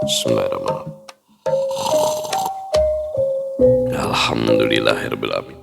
Bismillahirrahmanirrahim. Alhamdulillahirrahmanirrahim.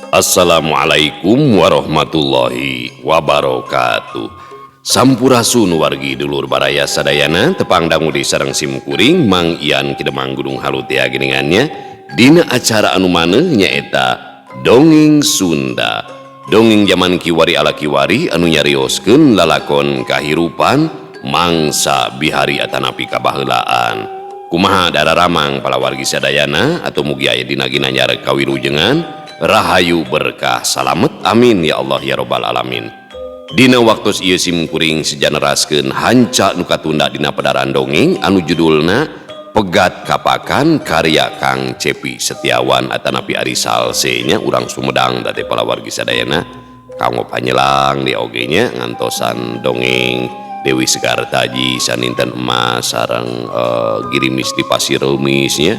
Assalamualaikum warahmatullahi wabarakatuh. Sampurasun wargi dulur baraya sadayana tepang dangu di sareng simkuring Mang Ian Kidemang Gunung Halutea geningannya dina acara anu maneh nyaeta Dongeng Sunda. Dongeng zaman kiwari ala kiwari anu nyarioskeun lalakon kahirupan mangsa bihari atanapi kabaheulaan. Kumaha dararamang pala wargi sadayana atau mugi aya dina ginanyar kawilujengan rahayu berkah salamet amin ya Allah ya robbal alamin. Dina waktu ieu simkuring sejaneraskeun hanca nu katunda dina pedaran dongeng anu judulna Pegat Kapakan karya Kang Cepi Setiawan atanapi Ari Salse nya urang Sumedang tadi pala wargi sadayana kanggo panyelang di oge nya ngantosan dongeng Dewi Sekartaji saninten emas sareng girimis di Pasir Remisnya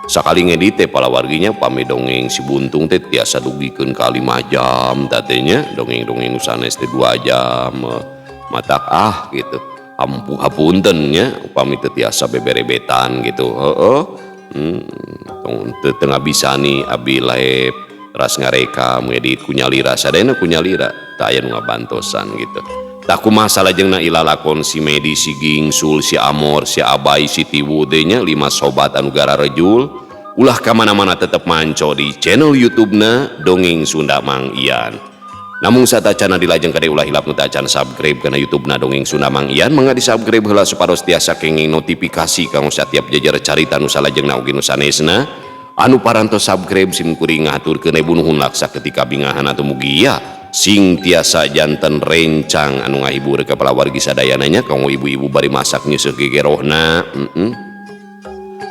sakali ngedite pala warginya pami dongeng si buntung teh tiasa dugikeun ka 5 jam tatenya dongeng-dongeng sanes teh 2 jam matak gitu ampuh hapunten nya upami teu tiasa beberebetan gitu tengah bisa nih abi laep ras ngareka ngedit kunyalira sadayana kunyalira teu aya nu ngabantosan gitu. Tak kumaha salajengna ilalakon si Medi si Gingsul si Amor si Abai si Tiwu nya 5 sobat anu gara rejul ulah kamana-mana tetep manco di channel YouTube-na Dongeng Sunda Mang Ian. Namun satacana dilajeng kade ulah hilap nu tacan subscribe kana YouTube-na Dongeng Sunda Mang Ian mangga di subscribe heula supados tiasa kenging notifikasi kanggo satiap jajar carita nu salajengna ugi nu sanesna anu parantos subscribe simkuring ngaturkeun ibu nuhun laksa ketika bingahan atuh mugi ya sing tiasa janten rencang anu ngahibur kepala wargi sadayananya kanggo ibu-ibu bari masak nyeuseuk gegerohna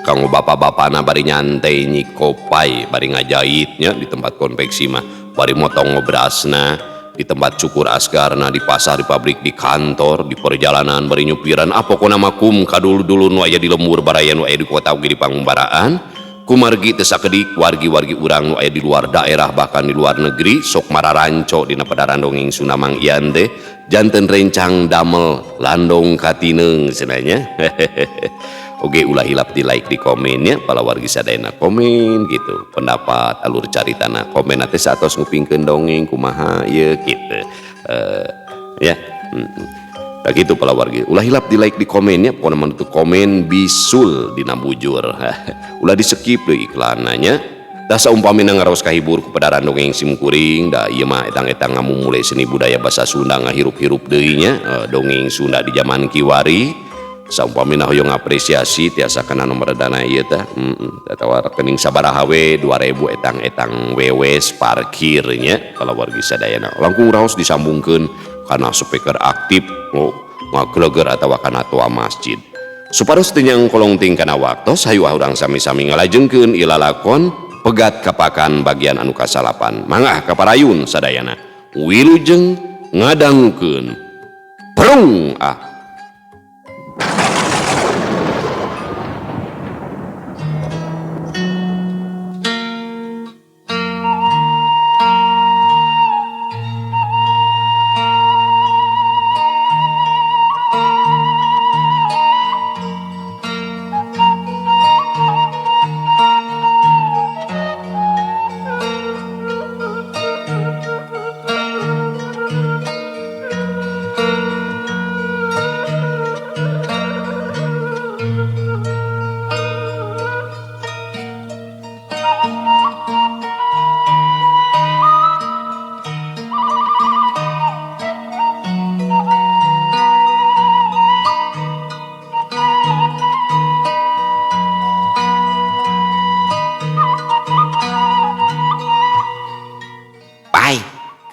kanggo bapak-bapana bari nyantai nyikopai bari ngajahitnya di tempat konveksi mah bari motong ngobrasna di tempat cukur asgarna di pasar di pabrik di kantor di perjalanan bari nyupiran apokona makum kadulu-dulu nu aya di lembur baraya nu aya di kota ugi di pangumbaraan kumargi teu sakedik wargi-wargi urang nu aya di luar daerah bahkan di luar negeri sok mararanco dina pedaran Dongeng Sunda Mang Ian teh janten rencang damel landong katineung cenanya oge ulah hilap di like di komennya pala wargi sadayana komen gitu pendapat alur caritana komen teh satos ngupingkeun dongeng kumaha ieu kitu ya nah gitu pala wargi ulah hilap di like di komennya pokoknya menutup komen bisul dina bujur ulah di skip deui iklananya da saumpamina ngaros kahibur ku pedaran dongeng simkuring da ieu mah etang-etang ngamumule seni budaya basa Sunda ngahirup-hirup deui nya dongeng Sunda di zaman kiwari saumpamina hoyong apresiasi tiasa kana nomor dana ieu teh atawa rekening sabaraha we 2000 etang-etang wewes parkir nya pala wargi sadayana langkung raos disambungkeun kana speaker aktif ngagleger atawa kana toa masjid supados teu nyang kolongting kana waktos hayu urang sami-sami ngalajengkeun ilalakon Pegat Kapakan bagian anu kasalapan mangga kaparayun sadayana wilujeng ngadangkeun prung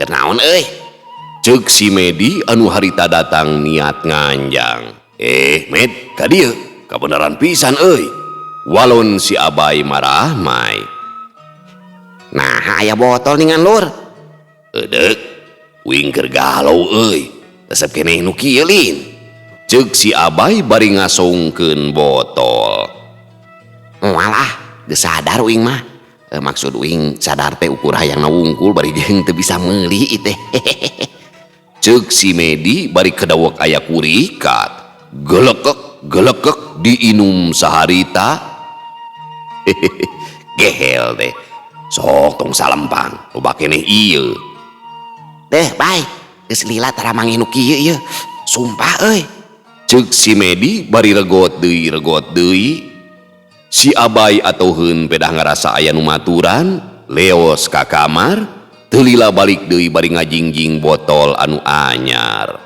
kenaon ceuk si Medi anu harita datang niat nganjang Med ka dieu kabenaran pisan walon si Abai marah mai nah aya botol ningan lur eudek wing keur galau resep keneh nu kieu lin ceuk si Abai bari ngasongkeun botol walah geus sadar wing mah maksud wing sadar teh ukur hayang wungkul bari jeung teu bisa meuli teh ceuk si Medi bari kedawek aya kurikat gelekek diinum saharita. Hehehe, gehel deh. Sok tong salempang, loba keneh ieu. Deh, baik. Geus lila tara manginu kieu ieu. Sumpah euy. Ceuk si Medi bari regot deui. Si Abay atoheun pedah ngarasa aya nu maturan, leos ka kamar, teu lila balik deui bari ngajingjing botol anu anyar.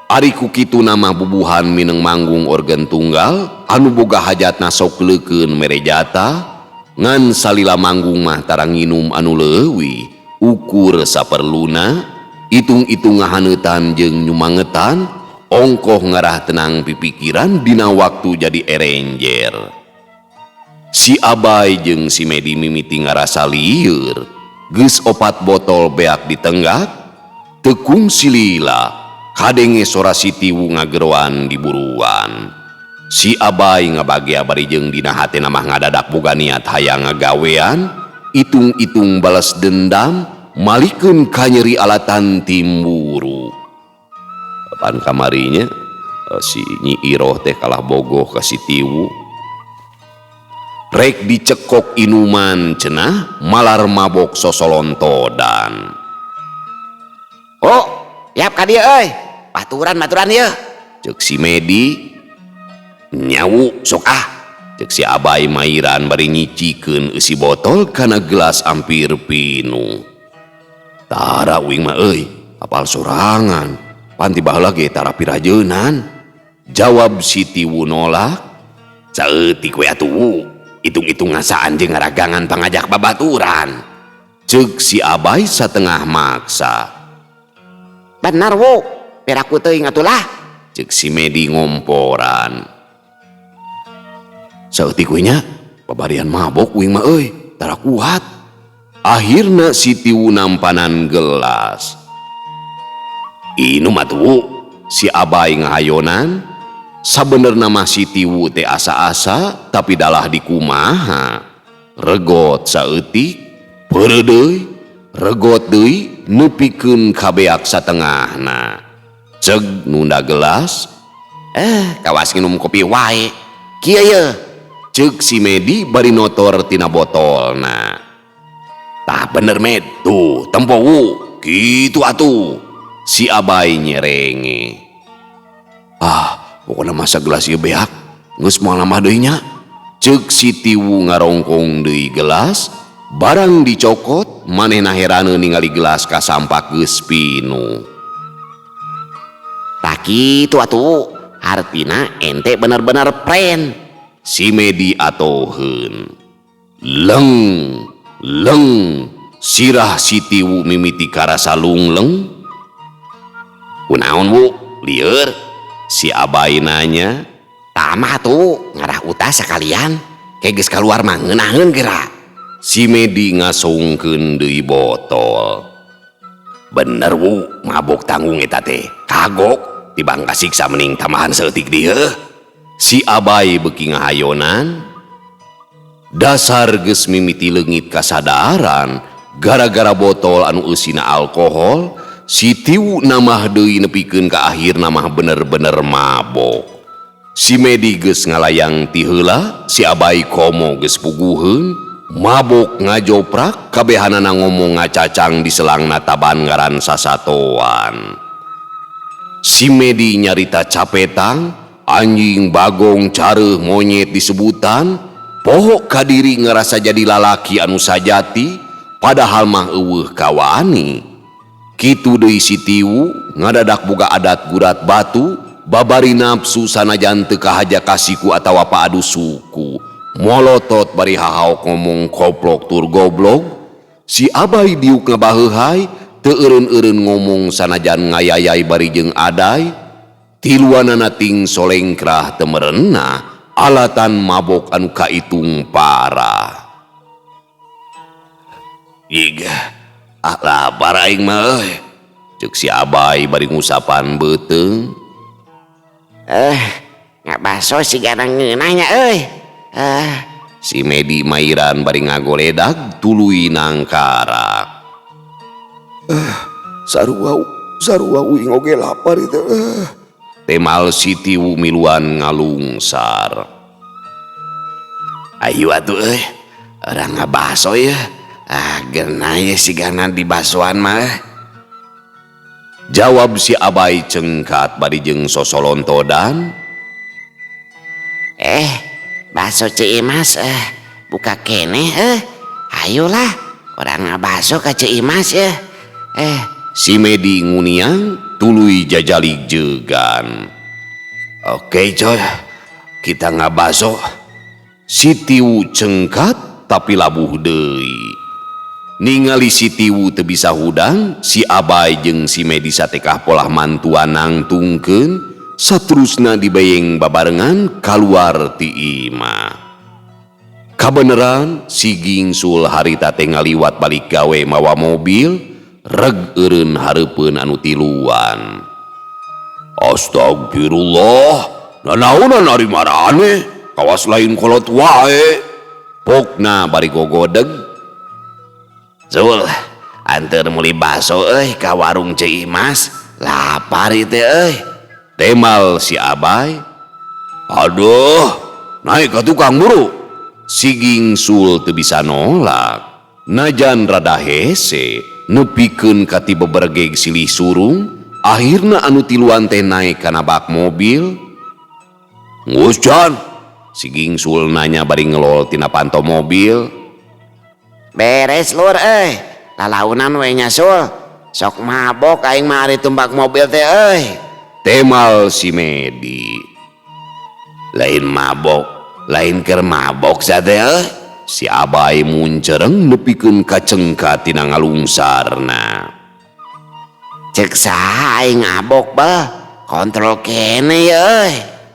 Ari ku kitu nama bubuhan mineng manggung organ tunggal anu boga hajatna sok leukeun merejata, ngan salila manggung mah tara nginum anu leuwih, ukur saperluna, itung-itung ngahaneutan jeung nyumangetan, ongkoh ngarah tenang pipikiran dina waktu jadi erenjer. Si Abay jeung si Medi mimiti ngarasa lieur, geus 4 botol beak ditenggak, tekung si lila, kadenge sora si Tiwu ngageroan di buruan. Si Abay ngabagea bari jeung dina hatena mah ngadadak boga niat hayang ngagawean, itung-itung balas dendam, malikeun ka nyeri alatan timburu. Pan kamarinya si Nyi Iroh teh kalah bogoh ka si Tiwu. Rek dicekok inuman cenah malar mabok sosolontodan. Oh, yap ka dieu euy. Baturan ieu. Ceuk si Medi. Nyawu sok ah. Ceuk si Abay mairan bari nyicikeun isi botol kana gelas ampir pinu. Tara uing mah euy, apal sorangan. Panti baheula ge tara pirajeunan. Jawab si Tiwu nolak. Saeutik we atuh. Itung-itung ngasaan jeung ngaragangan pangajak babaturan. Ceuk si Abay satengah maksa. Bener wu, piraku teuing atulah. Ceuk si Medi ngomporan. Saeutik we nya, babarian mabok uing mah euy, tara kuat. Akhirna si Tiwu nampanan gelas. Inum atuh, si Abay ngahayonan. Sabenerna mah si Tiwu teh asa-asa tapi dalah dikumaha. Regot saeutik, peureuh deui, regot deui nepikeun ka beak satengahna. Ceug nunda gelas, Kawas nginum kopi wae. kieu ye. Ceuk si Medi bari notor tina botolna. Tah bener Med, tuh tempo wu, kitu atuh. Si Abay nyerenge. Pokona masa gelas ieu beak, geus moal nambah deui nya. Ceuk si Tiwu ngarongkong deui gelas, barang dicokot, manehna heraneun ningali gelas kasampak geus pinu. Tah kitu atuh, artina ente bener-bener pren. Si Medi atoheun. Leng, sirah si Tiwu mimiti karasa lungleng. Kunaon wu, lieur? Si Abay nanya. Tamah tuh, ngarah utas sekalian. Kayak geus kaluar mah ngeunaheun geura. Si Medi ngasungkeun deui botol. Bener wu, mabok tanggung eta teh. Kagok, tibang kasiksa mending tamahan saeutik dieu. Si Abay beuki ngahayonan. Dasar geus mimiti leungit kasadaran gara-gara botol anu eusina alkohol. Si Tiwu namah deui nepikeun ka akhirna mah bener-bener mabok. Si Medi geus ngalayang ti heula, si Abay komo geus puguheun, mabok ngajoprak kabehanana ngomong ngacacang di selangna taban ngaran sasatoan. Si Medi nyarita capetang, anjing bagong careuh monyet disebutan, poho kadiri ngerasa jadi lalaki anu sajati, padahal mah eueuh kawani. Kitu deui si Tiwu ngadadak boga adat gurat batu, babari nafsu sanajan teu kahaja kasiku atawa paadu suku. Molotot bari hahaok ngomong koplok tur goblok. Si Abay diuk ngabaheuhai, teu eureun-eureun ngomong sanajan ngayayai bari jeung aday. Tiluanana ting solengkrah teu merenah, alatan mabok anu kaitung parah. Iga lapar aing mah euy. Ceuk si Abay bari ngusapan beuteung. Ngabaso sigana ngeunah nya euy. Si Medi mairan bari ngagoledag tuluy nangkarak. Sarua uing oge lapar itu. temal si Tiwu miluan ngalungsar. Ayo atuh orang ngabaso ya. Gerna ya si gana di basoan mah. Jawab si Abai cengkat bari jeung sosolontodan. Baso Ceimas buka kene ayolah orang ngabaso ke Ceimas ya. Si Medi nguniang tuluy jajalik jegan. Oke coy, kita ngabaso. Si Tiwu cengkat tapi labuh deui. Ningali si Tiwu teu bisa hudang, si Abai jeung si Medi satekah polah mantuan nangtungkeun, saterusna dibayeng babarengan kaluar ti imah. Kabeneran si Gingsul harita teh ngaliwat balik gawe mawa mobil, reg eureun hareupeun anu tiluan. Astagfirullah, nanaonan ari marane? Kawas lain kolot wae. Pokna bari gogodeg. Zul, anter meuli baso ka warung Ceimas, lapar itu Temal si Abai. Aduh, naik ke tukang buru. Si Gingsul teu bisa nolak. Najan rada hese, nepikeun ka ti bebergeg silih surung, akhirna anu tiluan teh naik kana bak mobil. Ngus Jan, si Gingsul nanya bari ngelol tina panto mobil. Beres lur lalaunan we nyasul. Sok mabok aing mah ari tumbak mobil teh Temal si Medi. Lain mabok, lain keur mabok sate Si Abai muncereng nepikeun ka cengkat tina ngalungsarna. Cek saha aing mabok bah, kontrol kene ya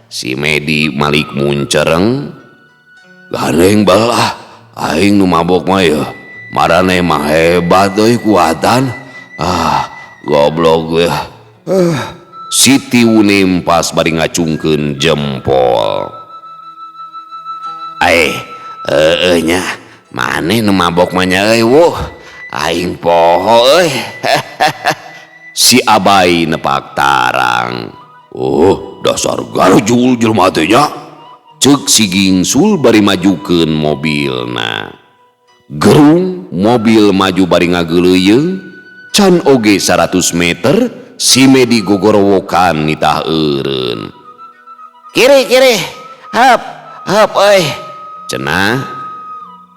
Si Medi malik muncereng. Gareng balah, aing nu mabok mah ya. Marane mah hebat euy kuatan. Goblok gue. Si Tiwu nempas bari ngacungkeun jempol. Nya maneh nu mabok mah nya aing poho Si Abai nepak tarang. Dasar garjul jelema teh nya. Ceuk si Gingsul bari majukeun mobilna. Gerung mobil maju bari ngageuleuyeung, can oge 100 meter si Medi gogorowokan nitah eureun. Kiri hap Cenah,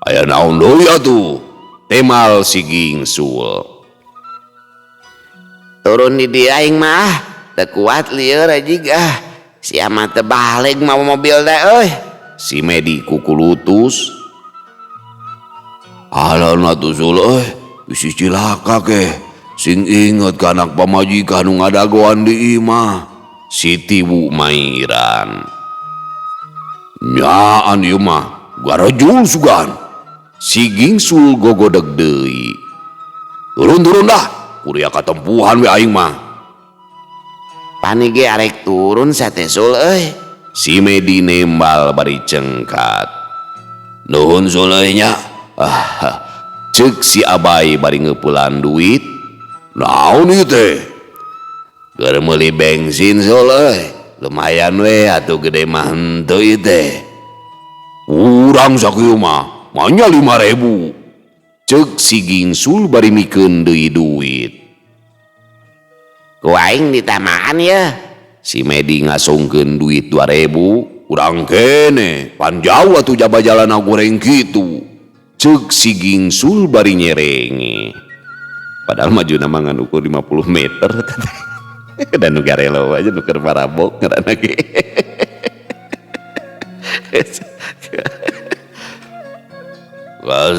aya naon deui atuh? Temal si Gingsul. Turun di dia aing mah teu kuat lieur ajig si amat teu balik mawa mobil teh Si Medi kukulutus. Alon atuh sul bisi cilaka ke sing inget ka anak pamajikan nu ngadagoan di imah. Si Tiwu mairan. Nyaan ieu mah garejul sugan. Si Gingsul gogodeg deui. Turun dah, kuria katempuhan we aing mah. Pani ge arek turun sate sul Si Medi nembal bari cengkat. Nuhun sul nya. Ceuk si Abai bari ngeupulan duit. Naon ieu teh? Keur meuli bensin sul lumayan we atuh gede mah henteu ieu teh. Urang sakieu mah manya 5.000. Ceuk si Gingsul bari mikeun deui duit. Ku aing ditamaan ya. Si Medi ngasongkeun duit 2.000. Urang kene pan jauh atuh jaba jalan goreng kitu. Ceuk si Gingsul bari nyerenge. Padahal maju nama ngan ukur 50 meter. Dan nu garelo aja nu keur marabok ngaranna ge.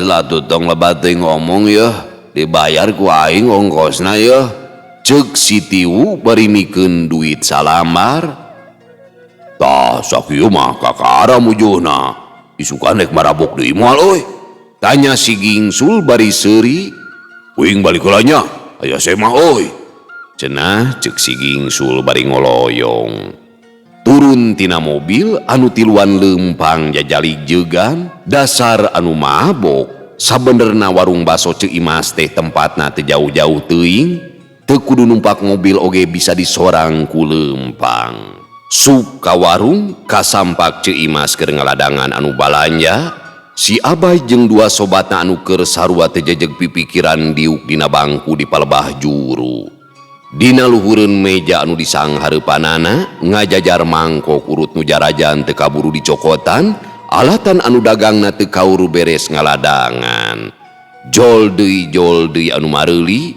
Lah tutong lebat teh ngomong ya, dibayar ku aing ongkosna ya. Ceuk si Tiwu bari mikeun duit salamar. Tah sakieu mah kakara mujuna. Isukan rek marabok deui moal euy. Tanya si Gingsul bari seuri. Uing balik heula nya, aya semah euy. Cenah ceuk si Gingsul bari ngoloyong. Turun tina mobil anu tiluan leumpang jajalik jeugan. Dasar anu mabok. Sabenerna warung baso Ceu Imas teh tempatna teu jauh-jauh teuing. teu kudu numpak mobil oge bisa disorang ku lempang. Sup ka warung kasampak Ceu Imas keur ngaladangan anu balanja, si Abay jeung dua sobatna anu keur sarua teu jejeg pipikiran diuk dina bangku di palebah juru. Dina luhureun meja anu disang hareupanana ngajajar mangkok urut nu jarajan teu kaburu dicokotan, alatan anu dagangna teu kauru beres ngaladangan. Jol deui anu mareuli,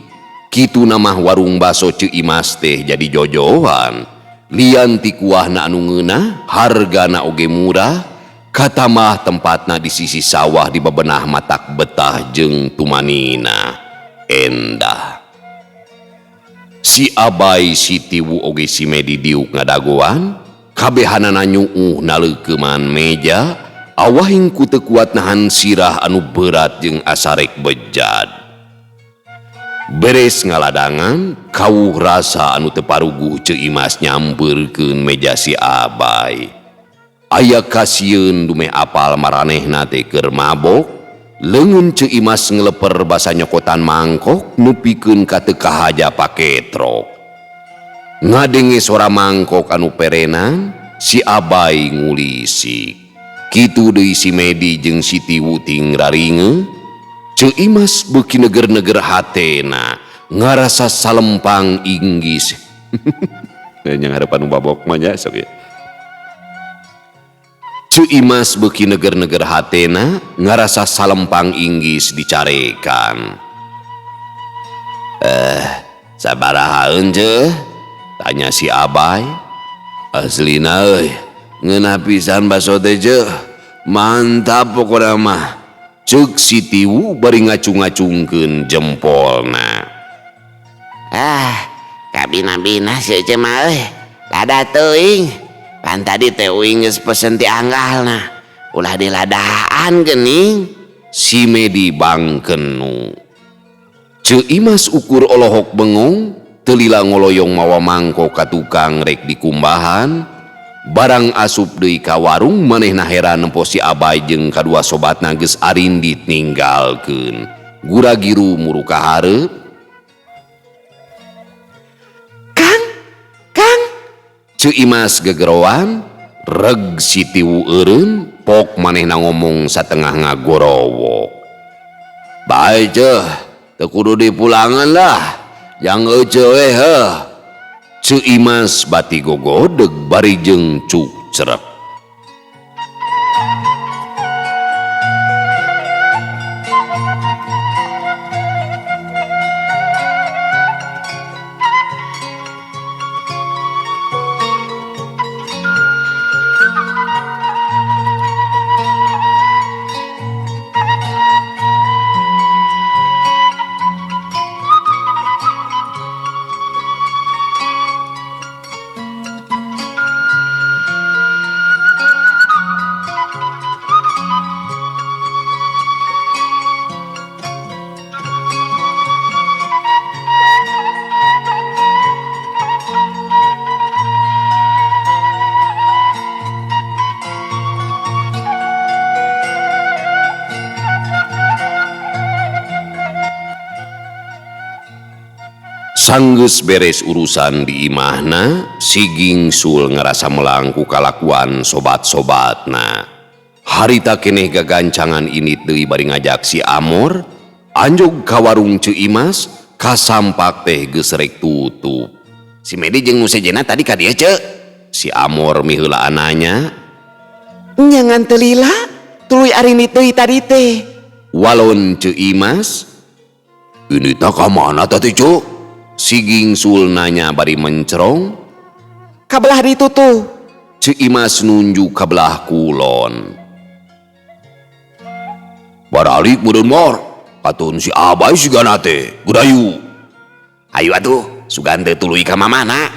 kitu namah warung baso Ceu Imas teh jadi jojohan. Lian ti kuahna anu ngeunah, hargana oge murah, katamah tempatna di sisi sawah di bebenah matak betah jeung tumanina endah. Si Abay, si Tiwu oge si Medi diuk ngadagoan, kabehanana nyuuh naleukeman meja, awahing ku teu kuat nahan sirah anu berat jeung asarek bejad. Beres ngaladangan, kawuh rasa anu teu paruguh Ceu Imas nyampeurkeun meja si Abay. Aya kasieun dumeh apal maranehna teh keur mabok, leungeun Ceu Imas ngeleper basa nyokotan mangkok nepikeun ka teu kahaja pake trok. Ngadenge sora mangkok anu perenan, si Abay ngulisik. Kitu deui si Medi jeung si Tiwu ting raringe. Ceu Imas beuki neger-neger hatena, ngarasa salempang inggis. Nya ngarepan babok mah nya sok ya. Ceu Imas beuki neger-neger hatena, ngarasa salempang inggis dicarekan. Sabaraha eunjeuh? Tanya si Abay. Aslina euy, ngeunah pisan baso teh jeuh. Mantap pokona mah. Ceuk si Tiwu bari ngacung-ngacungkeun jempolna. Kabina-bina si Ece mah euy, lada teuing. Pan tadi teh uing geus pesen ti anggalna, ulah diladaan geuning. Si Medi bangkenu. Ceu Imas ukur olohok bengong, teu lila ngoloyong mawa mangkok ka tukang rek dikumbahan. Barang asup deui ka warung, manehna heran nempo si Abay jeung kadua sobatna geus arindit ninggalkeun. Gura-giru muru ka hareup. Ceu Imas gegerowan, reg si Tiwu eureun, pok manehna ngomong satengah ngagorowok. Bae ceuh, teu kudu dipulangan lah, jang euceuh we heuh. Ceu Imas bati gogodeg bari jeung cuk cerek. Sanggeus beres urusan di imahna, si Gingsul ngerasa melangku kalakuan sobat-sobatna. Harita keneh gagancangan init deui bari ngajak si Amor anjog ka warung Ceu Imas, kasampak teh geus rek tutup. Si Medi jeung nu sejena tadi ka dieu Ceu. Si Amor miheula ananya. Nyangan teu lila, tuluy arinit deui tadi teh. Walon Ceu Imas. Ini tak ka mana tadi Cuk? Si Gingsul nanya bari mencerong. Kabelah ditutup. Ceu Imas nunjuk ka belah kulon. Baralik meureun mor, katun si Abay sigana teh, gudayu. Ayo atuh, sugan teu tuluy ka mamana.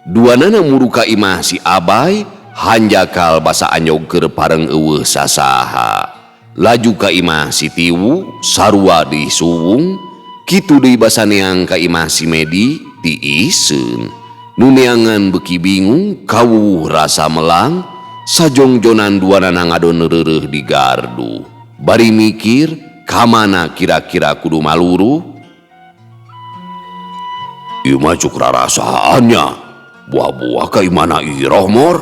Duanana muru ka imah si Abay, hanjakal basa anyog keur pareng eueuh sasaha. Laju ka imah si Tiwu, sarua disuwung. Kitu deui basa neang ka imah si Medi tiiseun. Nu neangan beuki bingung, kawuh rasa melang, sajongjonan duanana ngadon reureuh di gardu. Bari mikir, kamana kira-kira kudu maluru? Ieu mah cuk rarasaannya. Buah-buah ka imana iroh mor?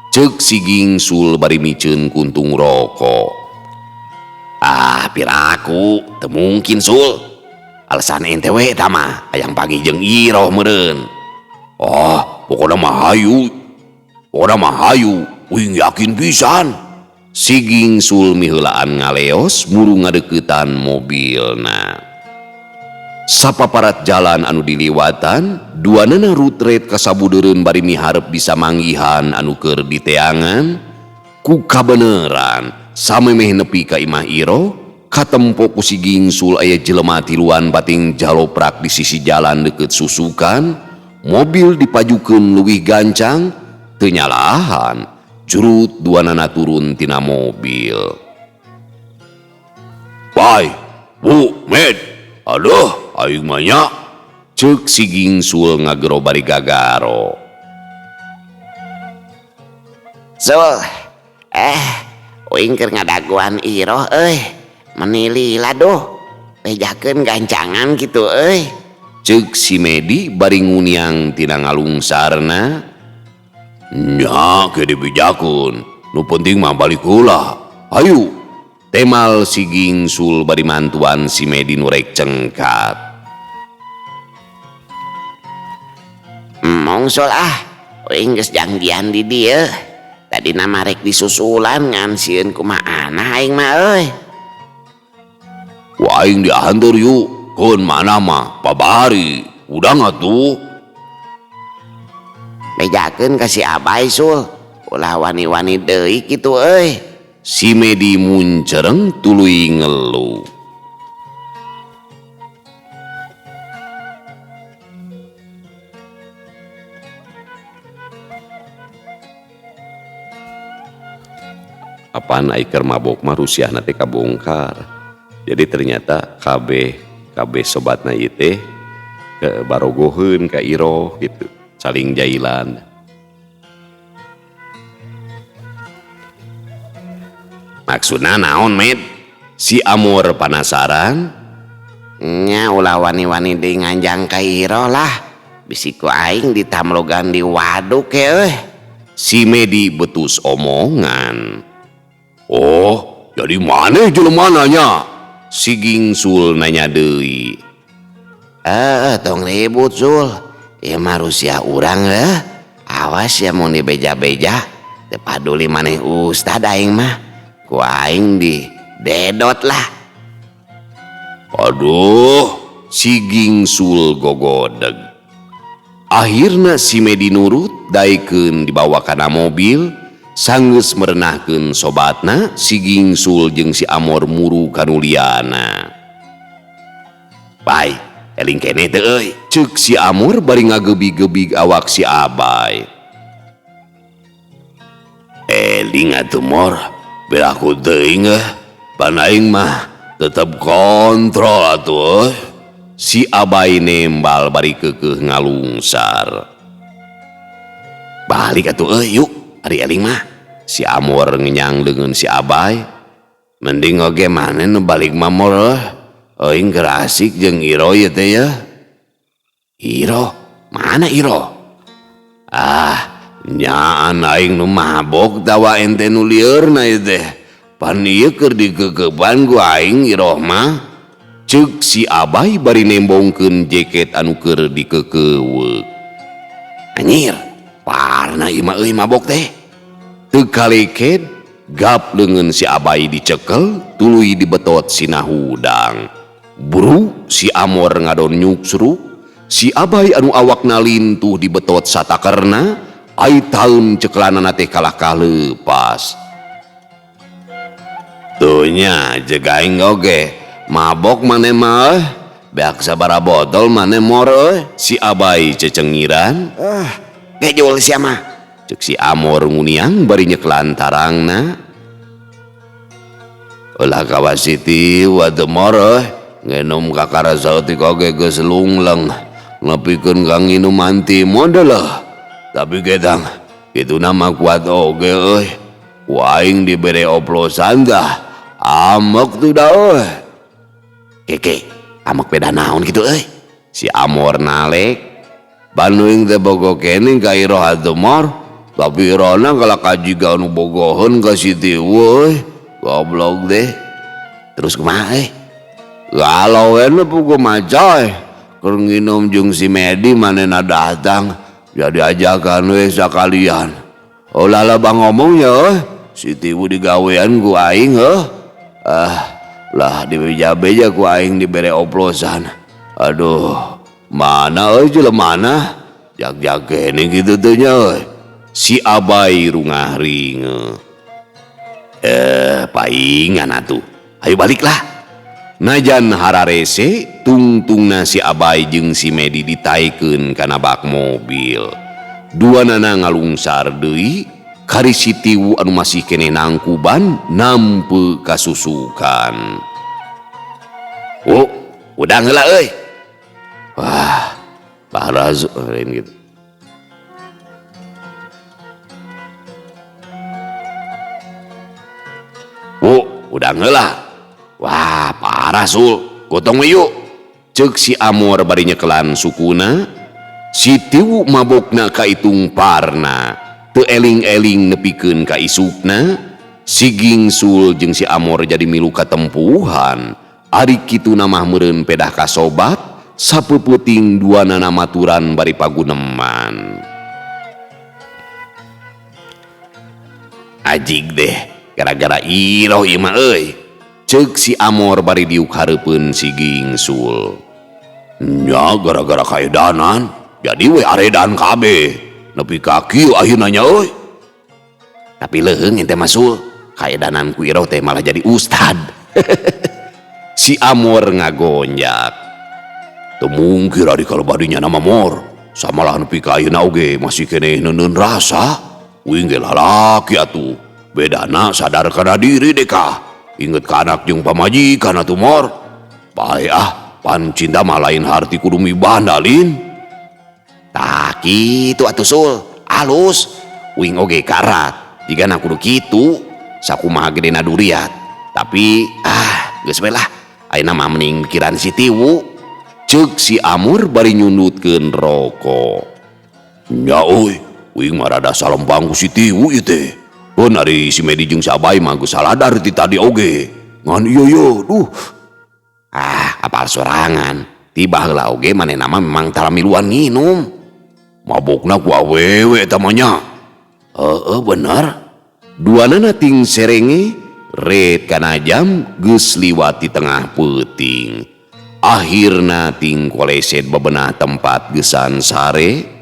Cek si Gingsul bari miceun kuntung rokok. Ah, piraku, teu mungkin Sul. Alasan ente we eta mah hayang pagi jeung iroh meureun. Oh, pokona mah hayu. Uing yakin pisan. Si Gingsul miheulaan ngaleos muru ngadeukeutan mobilna. Sapaparat jalan anu diliwatan, duanana rutret kasabudeureun bari miharep bisa manggihan anu keur diteangan. Ku kabeneran, samemeh nepi ka imah Iro, katempo ku si Gingsul aya jelema tiluan bating jaloprak di sisi jalan deukeut susukan, mobil dipajukeun leuwih gancang, teu nyalahan, jurut duanana turun tina mobil. Pai, Bu, Med, aduh, aing mah nya. Ceuk si Gingsul ngagero bari gagaro. Sul, uing keur ngadaguan iroh menilila doh. Bejakeun gancangan gitu Ceuk si Medi bari nguniang tina ngalungsarna. Nya ke dibijakun. Nu penting mah balik heula. Hayu. Temal si Gingsul bari mantuan si Medi nu rek cengkat. Mongsul uing geus janggian di dieu. Tadi nama rek disusulan ngan sieun kumaha aing mah Wah aing diantar yuk. Keun mana mah pabari. Udang atuh. Bejakeun ka si Abay Sul. Ulah wani-wani deui kitu Si Medi muncereng tuluy ngeluh. Apaan aiker mabok mah Rusiana teh kabongkar. Jadi ternyata KB sobatna ieu teh ke barogoheun ka Iro gitu, saling jailan. Maksudna naon, Med? Si Amor penasaran. Nya ulah wani-wani deui nganjang ka Iro lah. Bisi ku aing ditamlogan di waduk Si Medi betus omongan. Oh, jadi mana jelema nanya? Si Gingsul nanya deui. Tong ribut Sul. Ieu mah Rusia urang Awas ya mun dibeja-beja. Teu paduli maneh ustad aing mah. Ku aing di dedot lah. Aduh, Si Gingsul gogodeg. Akhirna si Medi nurut daekeun dibawa kana mobil. Sanggeus merenahkeun sobatna, si Gingsul jeung si Amor muru ka nuliana. Pai, eling kene teu euy. Ceuk si Amor bari ngagebig-gebig awak si Abay. Eling atuh mor, belaku teuing pan aing mah tetep kontrol atuh. Si Abay nembal bari keukeuh ngalungsar. Balik atuh yuk, ari eling mah. Si Amor ngenyang dengan si Abay. Mending oge maneh nu balik mah mor. Aing keur asik jeung Iro ieu teh ya. Iro? Mana Iro? Nyaan aing nu mabok tawa ente nu lieur na ieu teh. Pan ieu keur digeugeban ku aing Iro mah. Ceuk si Abay bari nembongkeun jaket anu keur dikeukeuweuk. Anyir, parna ieu mah euy mabok teh. Teu kaleket, gap leungeun si Abay dicekel, tuluy dibetot sina hudang. Buru si Amor ngadon nyuksruk, si Abay anu awakna lintuh dibetot satakerna, ai taun cekelanana teh kalah kaleupas. Tuh nya jeung aing oge, mabok maneh mah beak sabaraha botol maneh mor euy. Si Abay cecengiran. Ngejul sia mah. Cek si Amor nguniang bari nyeklan tarangna. Ulah kawasiti wadu mor ngenom kakarasa ti oge geus lungleng ngepikeun ka nginum anti model tapi gedang kitu nama kuat oge euy. Ku aing dibere oplosan dah amek tuh da euy. Keke, amek beda naon gitu euy. Si Amor nalek. Panuing teh bogo kening ka Iroh atuh Mor. Tapi Irona kalau kajiga nu bogohon ka si Tiwu goblok deh. Terus kumaha Galau ene pugu macoy. Keur nginum jeung si Medi manehna datang. Jadi ajakan we sakalian. Lala bang ngomongnya si Tiwu digawean ku aing lah di beja-beja ku aing dibere oplosan. Aduh, mana jelemana? Jag-jag kene gitu tuh nya. Si Abai rungah ringe. Paingan atuh. Ayo baliklah. Najan hararese tungtungna si Abai jeung si Medi ditaikeun kana bak mobil. Duanana ngalungsar deui kari si Tiwu anu masih keneh nangkuban nampe kasusukan. Udah heula euy. Wah, parah gitu. Udah heula. Wah, parah Sul. Gotong we yuk. Ceuk si Amor bari nyekelan sukuna. Si Tiwu mabokna ka itung parna. Teu eling-eling nepikeun ka isukna. Si Gingsul jeung si Amor jadi milu katempuhan. Ari kitu mah meureun pedah kasobat. Sapeuputing duana maturan bari paguneman. Ajig deh. Gara-gara Iroh ieu mah euy. Ceuk si Amor bari diuk hareupeun si Gingsul. Nya gara-gara kaedanan. Jadi we aredan kabeh. Nepi ka kieu ayeuna nya euy. Tapi leuheung ente masul. Kaedanan ku Iroh teh malah jadi ustad. Si Amor ngagonjak. Teu mungkin ari kalau badinya nama Mor. Samalah nepi ka ayeuna oge masih keneh neuneun rasa. Wing ge lalaki atuh. Bedana sadar kana diri deka. Inget ka anak jeung pamajikan atuh Mor. Bae pan cinta mah lain harti kudu mibandalin. Tah kitu atuh Sul. Alus. Wing oge karat. Jigana kudu kitu. Sakumaha gedena duriat. Tapi geus we lah. Ayeuna mah mending pikiran si Tiwu. Ceuk si Amor bari nyundutkeun rokok. Nya euy, wing mah rada salempang ku si Tiwu ieu teh. Pun ari si Medi jeung si Abai mah geus saladar ti tadi oge. Ngan ieu duh. Apal sorangan. Tiba heula oge manehna mah memang tara miluan nginum. Mabokna ku awewe eta mah nya. Bener. Duanana ting serenge ret kana jam geus liwat di tengah peuting. Akhirna ting koleset bebenah tempat geusan sare.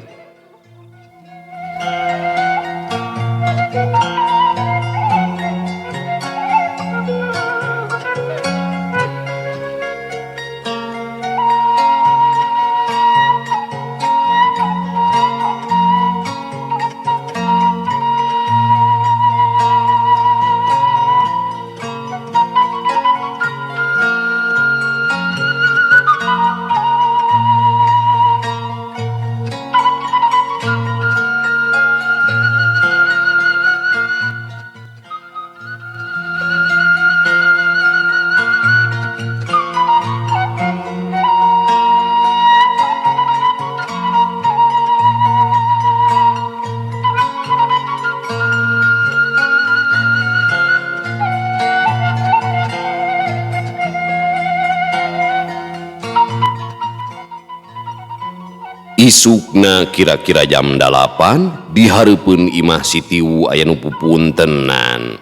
Isukna kira-kira jam 8 dihareupeun imah si Tiwu aya nu pupuntenan.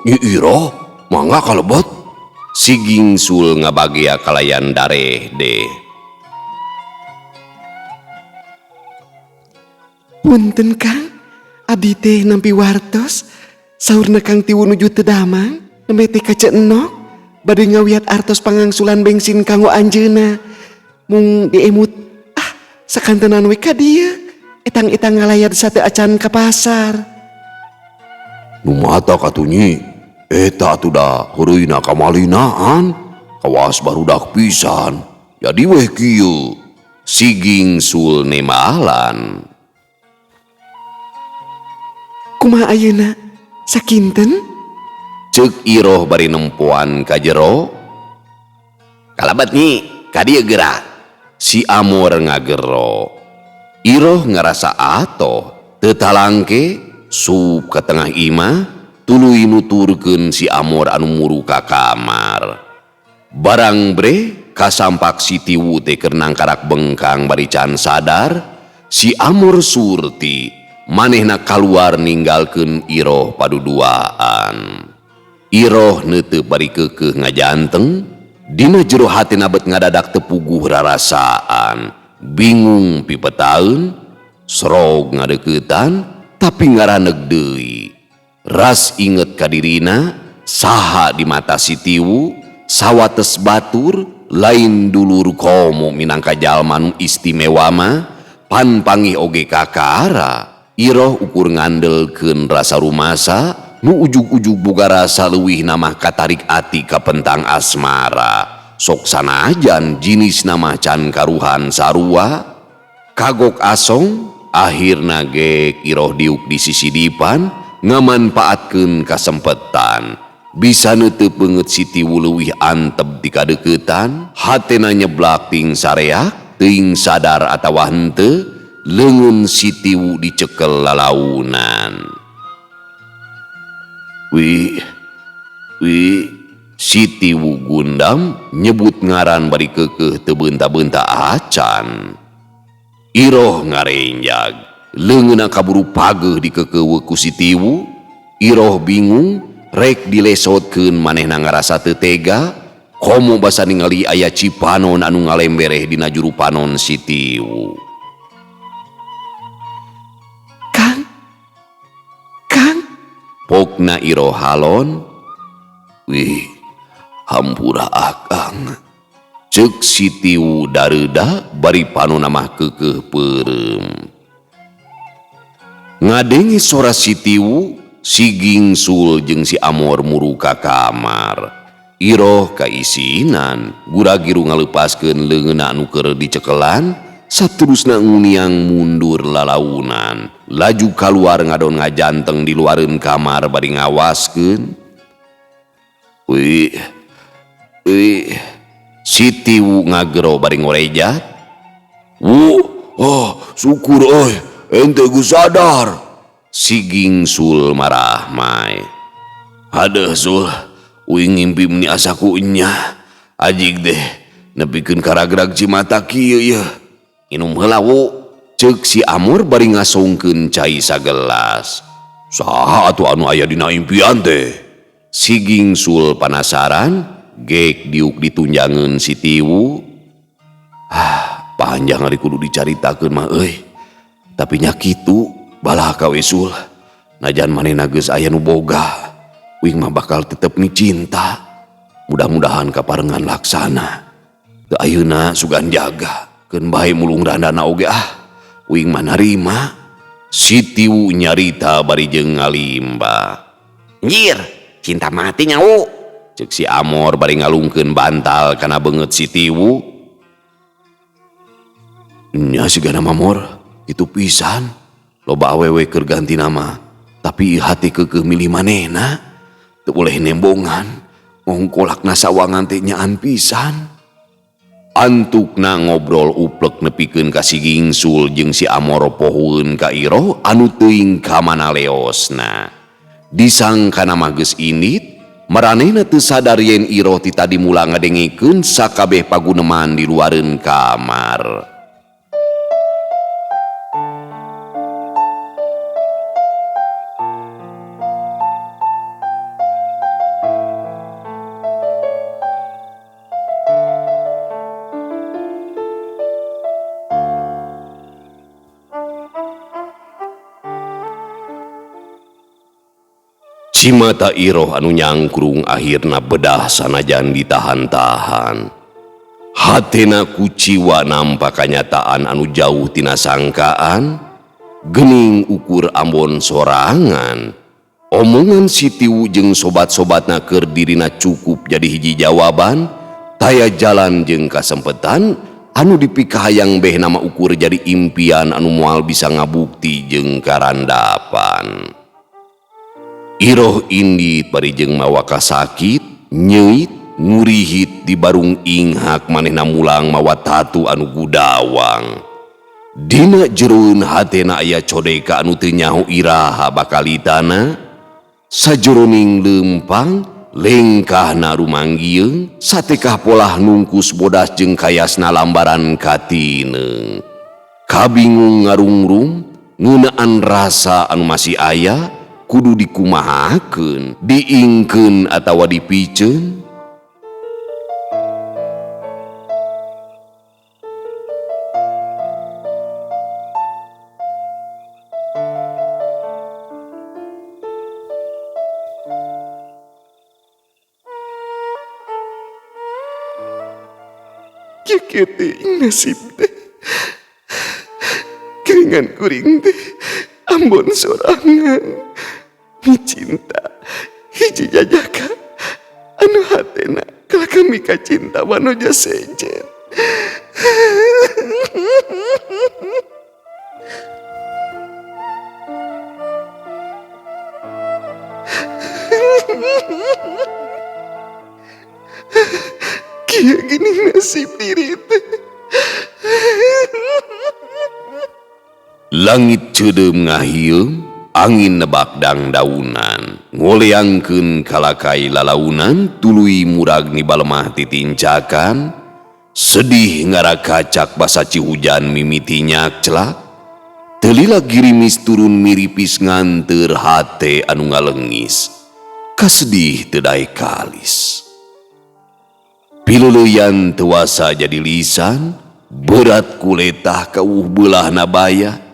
Nyi Iroh, mangga kalebet. Si Gingsul ngabagea kalayan dareh deh. Punten Kang, abdi teh nampi wartos. Saurna Kang Tiwu nuju teu damang, nembe teh kacenok bade ngawiat artos pangangsulan bensin kanggo anjeunna. Mung diemut sakantenan we ka dieu. Etang-etang ngalayat sateu acan ka pasar. Nu mata katunyi, eta atuh da heureuyna kamalinaan. Kawas barudak pisan. Jadi weh kieu. Si Gingsul nemalan. Kumaha ayeuna? Sakinten? Ceuk Iroh bari nempuan ka jero. Kalabat nyi, ka dieu geura. si Amor ngagero. Iroh ngerasa atoh tetalangke sup ke tengah imah tuluy nuturkeun si Amor anu muru ka kamar. Barang bre kasampak si Tiwu teh keur nangkarak bengkang bari can sadar, si Amor surti manehna kaluar ninggalkeun Iroh paduduaan. Iroh neuteup bari keukeuh ngajanteng, dina jero hatina bet ngadadak tepuguh rarasaan, bingung pipetaeun, srog ngadeuketan tapi ngaraneg deui. Ras inget ka dirina saha di mata si Tiwu, sawates batur lain dulur komo minangka jalma nu istimewa mah, pan panggih oge kakara. Iroh ukur ngandelkeun rasa rumasa nu ujug-ujug boga rasa leuwih namah katarik ati ka pentang asmara. Sok sanajan jinis namah can karuhan sarua. Kagok asong akhirna ge Iroh diuk di sisi dipan ngamanpaatkeun kasempetan. Bisa neuteup beungeut si Tiwu leuwih antep di kadeuketan, hatena nyeblak ting sareak, teuing sadar atawa henteu, leungeun si Tiwu dicekel lalaunan. Wih, si Tiwu gundam nyebut ngaran bari keukeuh teu beunta-beunta acan. Iroh ngarenjag, leungeunna kaburu pageuh dikeukeuh ku si Tiwu. Iroh bingung, rek dilesotkeun manehna ngarasa teu tega, komo basa ningali aya cipanon anu ngalembereh dina juru panon si Tiwu. Kang, Pokna Iroh halon. Wih, hampura akang, ceuk si Tiwu dareuda bari panonna mah keukeuh peureum. Ngadenge sora si Tiwu, si Gingsul jeung si Amor muru ka kamar. Iroh kaisinan gura-giru ngaleupaskeun leungeunna anu keur dicekelan, saterusna nguniang mundur lalaunan, laju kaluar ngadon ngajanteng di luareun kamar bari ngawaskeun. Wih, si Tiwu ngagero bari ngorejat. Syukur ente geus sadar. Si Gingsul marah mai. Hadeuh Sul, uing ngimpi meni asaku nya. Ajig deh nepikeun karagrag cimata kieu ye. Inum heula wu, ceuk si Amor bari ngasongkeun cai sagelas. Saha atuh anu aya dina impian teh? Si Gingsul panasaran, gek diuk ditunjangeun si Tiwu. Panjang ari kudu dicaritakeun mah euy. Tapi nya kitu, balah ka we Sul. Najan manehna geus aya nu boga, uing mah bakal tetep ni cinta. Mudah-mudahan kaparengan laksana. Teu ayeuna sugan jaga, keun bae mulung randana oge uing mah narima. Si Tiwu nyarita bari jeung ngalimba. Anjir, cinta mati nyawu. Ceuk si Amor bari ngalungkeun bantal kana beungeut si Tiwu. Nya sigana Mamor, itu pisan. Loba awewe keur ganti nama, tapi hati keukeuh milih manehna. Teu boleh nembongan, ngongkolakna sawangan teh nyaan pisan. Antukna ngobrol uplek nepikeun ka si Gingsul jeung si Amor pohoeun ka Iroh anu teuing ka mana leosna. Disangkana mah geus indit, maranehna teu sadar yen Iroh ti tadi mula ngadengekeun sakabeh paguneman di luareun kamar. Cimata Iroh anu nyangkrung akhirna bedah sanajan ditahan-tahan. Hatena kuciwa nampa kanyataan anu jauh tina sangkaan, geuning ukur ambon sorangan. Omongan si Tiwu jeung sobat-sobatna keur dirina cukup jadi hiji jawaban, taya jalan jeung kasempetan anu dipikahayang beh nama ukur jadi impian anu moal bisa ngabukti jeung karandapan. Iroh indit bari jeung mawa kasakit, nyeuit, ngurihit di barung inghak manehna mulang mawa tatu anu gudawang. Dina jeroun hatena aya codeka anu teu nyaho iraha bakalitana, sajeroning lempang lengkahna rumanggieung satekah polah nungkus bodas jeung kayasna lambaran katineng. Kabingung ngarungrum ngeunaan rasa anu masih aya kudu dikumahakeun, diingkeun atawa dipiceun. Kieu teuing nasib teh. Keringan kuring teh ambon sorangan. Mi cinta hiji jajaka anu hatena kala kami kacinta wanoja sejen. Kieu gini nasib diri teh. Langit ceudem ngahieum, angin nebak dangdaunan, ngoleangkeun kalakai lalaunan tuluy murag nibalemah titincakan, sedih ngarakacak basa cihujan mimiti nyak celak, telila girimis turun miripis nganteur hate anu ngalengis, kasedih teu dae kalis. Pileuleyan teuasa jadi lisan, berat kuletah kauh beulah nabaya,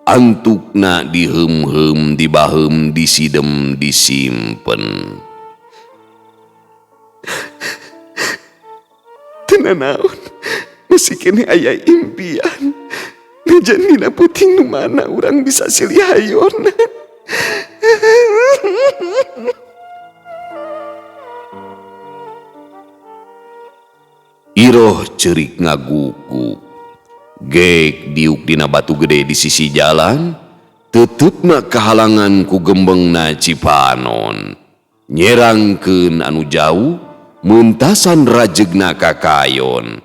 antukna diheum-heum dibaheum disidem disimpen. Teu naon, masih kene aya impian. Najan dina puting nu mana urang bisa silih hayona. Iroh cerik ngaguguk, gek diuk dina batu gede di sisi jalan, teutupna kahalangan ku gembengna Cipanon, nyerangkeun anu jauh, muntasan rajegna kakayon.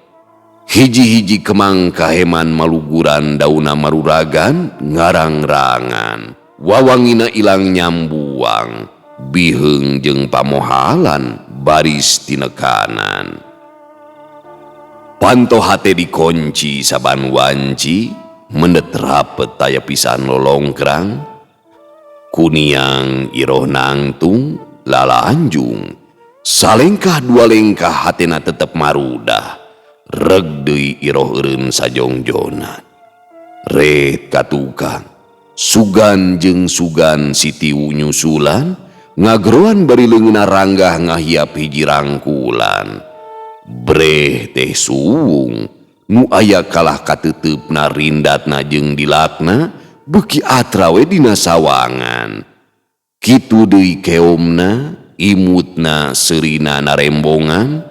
Hiji-hiji kemang kaheman maluguran dauna maruragan ngarang-rangan, wawangina ilang nyambuang, biheung jeung pamohalan baris tinekanan. Panto hate dikunci saban wanci, mendet rapet taya pisan lolongkrang, kuniang iroh nangtung lalanjung, salengkah dua lengkah hatena tetep marudah, reg deui iroh eureun sajongjonan. Ret katukang, sugan jeung sugan sitiu nyusulan, ngageroan bari leungeunna ranggah ngahiap hiji rangkulan. Breh teh suwung nu aya kalah kateteupna rindatna jeung dilakna beuki atrawe dina sawangan. Kitu deui keomna, imutna seurina narembongan,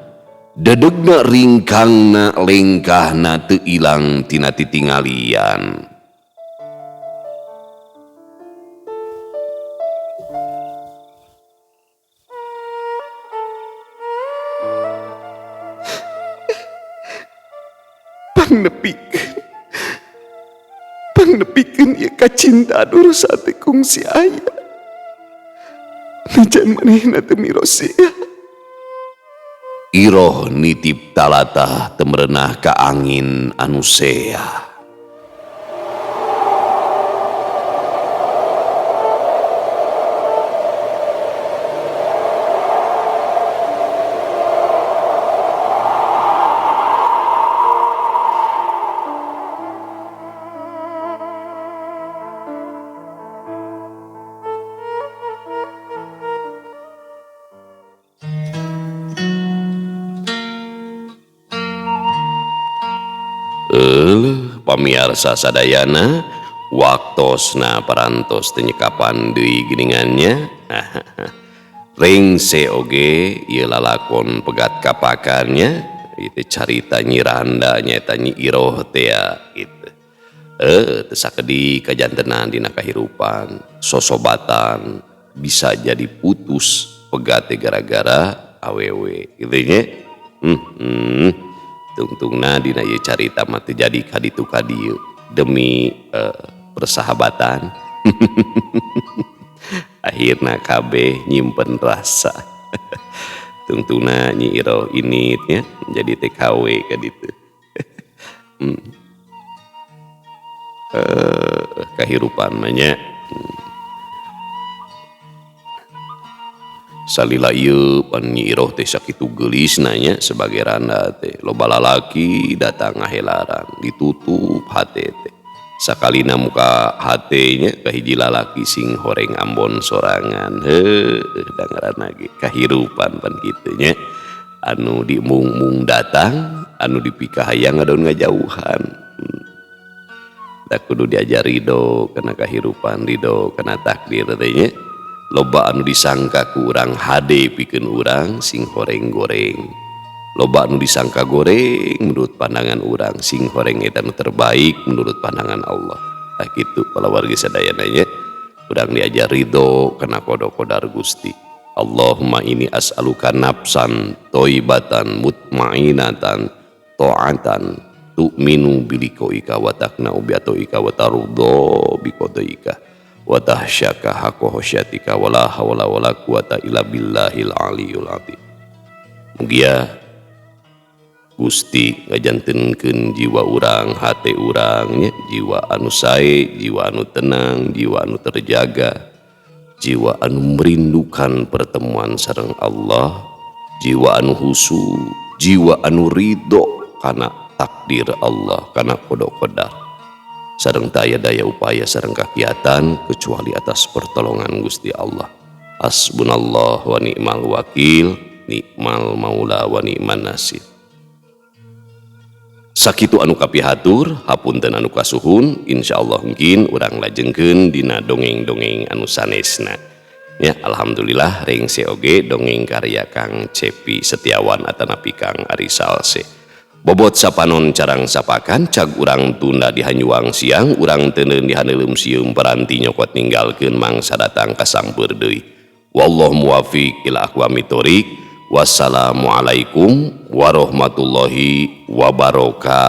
dedegna ringkangna lengkahna teu ilang tina titingalian. Pangnepikeun ieu kacinta dur sate kungsi aya. Najan manehna teu mirosia. Iroh nitip talatah temerenah ka angin anu sea. Pamiarsa sadayana, waktosna parantos tenyekapan deui geuningannya. Rengse oge ieu lalakon pegat kapakarnya, itu carita Nyi Randa nyaeta Nyi Iroh teh gitu. Teu sakedi kajantenan dina kahirupan, sosobatan bisa jadi putus pegat teh gara-gara awewe gitu nya. Tungtungna dina ieu carita mah teu jadi kaditu kadieu demi persahabatan. Akhirna kabeh nyimpen rasa. Tungtungna Nyi Iro ini nya jadi TKW kaditu. Kahirupan mah nya. Salila ieu pan Nyi Iroh teh sakitu geulisna nya sebagai randa teh loba lalaki datang ngahelaran ditutup hate teh sakalina muka hate nya kahiji lalaki sing horeng Ambon sorangan dangaranna ge kahirupan pan kitu nya anu dimung-mung datang anu dipikahayang ngadaun ngajauhan. Da kudu diajar ridho kana kahirupan ridho kana takdir teh nya. Loba anu disangka ku urang hade pikeun urang sing horeng-goreng. Loba anu disangka goreng menurut pandangan urang sing horeng eta nu terbaik menurut pandangan Allah. Tah kitu palawargi sadayana nya urang diajar ridho kana qada-qadar Gusti. Allahumma inni as'aluka nafsan thayyibatan mutmainatan ta'atan tu'minu biliqaika wa taqna'u bi atoika wa tarudho bi qadaika wa tahsyaka haqqa khosyatika wala hawla wala quwata illa billahil aliyul azim. Mugia Gusti ngajantenkeun jiwa urang hate urang nya jiwa anu sae jiwa anu tenang jiwa anu terjaga jiwa anu merindukan pertemuan sareng Allah jiwa anu husu jiwa anu ridho kana takdir Allah kana qada-qadar sareng taya daya upaya sareng kakiatan kecuali atas pertolongan Gusti Allah. Hasbunallah wa ni'mal wakil, ni'mal maula wa ni'man nasir. Sakitu anu kapihatur, hapunten anu kasuhun, insyaallah mungkin urang lajengkeun dina dongeng-dongeng anu sanesna. Ya, alhamdulillah ring oge dongeng karya Kang Cepi Setiawan atanapi Kang Ari Salse. Bobot sapanon carang sapakan cag urang tunda di Hanyuang siang urang teuneun di Haneuleuum sieum paranti nyokot ninggalkeun mangsa datang ka sampeur deui. Wallahu muwaffiq ila aqwamit thoriq. Wassalamualaikum warahmatullahi wabarakatuh.